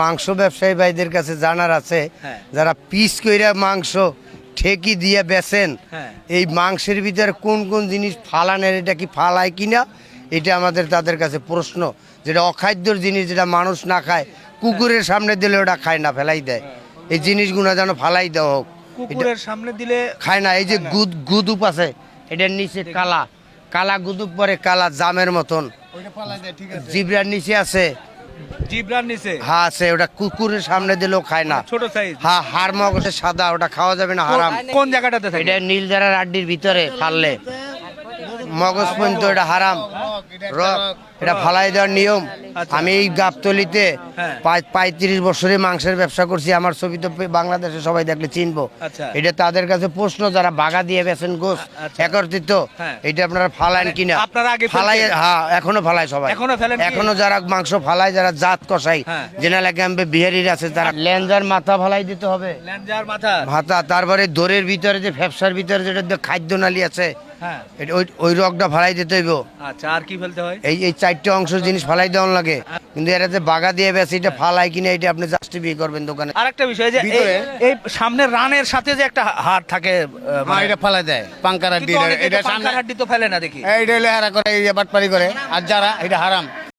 মাংস ব্যবসায়ী ভাইদের কাছে জানার আছে, যারা পিস কইরা মাংস ঠেকি দিয়ে বেচেন, এই মাংসের ভিতরে কোন কোন জিনিস ফালানের, এটা কি ফালায় কিনা, এটা আমাদের তাদের কাছে প্রশ্ন। যেটা অখাদ্যর জিনিস, যেটা মানুষ না খায়, কুকুরের সামনে দিলে ওটা খায় না, ফেলাই দেয়। এই জিনিসগুলো যেন ফালাই দেওয়া হোক। কুকুরের সামনে দিলে খায় না। এই যে গুদুপ আছে, এটার নিচে কালা কালা গুদুপ পরে, কালা জামের মতন। জিব্রার নিচে আছে, জিব্রার নিচে হ্যাঁ আছে, ওটা কুকুরের সামনে দিলেও খায় না। ছোট সাইজ। হ্যাঁ, হাড় মগজে সাদা, ওটা খাওয়া যাবে না, হারাম। কোন জায়গাটাতে থাকে? এটা নীলজারার আড্ডির ভিতরে ফাললে মগজ পর্যন্ত এটা হারাম। রক এটা ফালাই দেওয়ার নিয়ম। আমি এই গাবতলিতে 35 বছরে মাংসের ব্যবসা করছি। আমার ছবি তো বাংলাদেশে সবাই দেখলে চিনবো। এটা তাদের কাছে প্রশ্ন, যারা বাগা দিয়ে বেছেন গোস একত্রিত, এটা আপনারা ফালান কিনা? ফালাই, হ্যাঁ এখনো ফালায় সবাই, এখনো যারা মাংস ফালায়, যারা জাত কষাই, জেনারেল ক্যাম্পে বিহারির আছে, তারা ল্যাঞ্জার মাথা ফালাই দিতে হবে, মাথা। তারপরে দোরের ভিতরে যে ফ্যাপসার ভিতরে যেটা খাদ্য নালী আছে, ওই রগটা ফালাই দিতে হইব। আচ্ছা, আর কি ফেলতে হয়? এই 4টে অংশ জিনিস ফালাই দেওয়ার লাগে। কিন্তু এরা যে বাগা দিয়ে বেছে, এটা ফালাই কিনা, এটা আপনি জাস্টিফাই করবেন দোকানে। আরেকটা বিষয়, যে এই সামনে রানের সাথে যে একটা হাড় থাকে, এটা ফালাই দেয়, পাঙ্কার হাড্ডি। এটা পাঙ্কার হাড্ডি তো ফেলে না দেখি। এইটা লেহারা করে, এই বাটপারি করে। আর যারা এটা হারাম,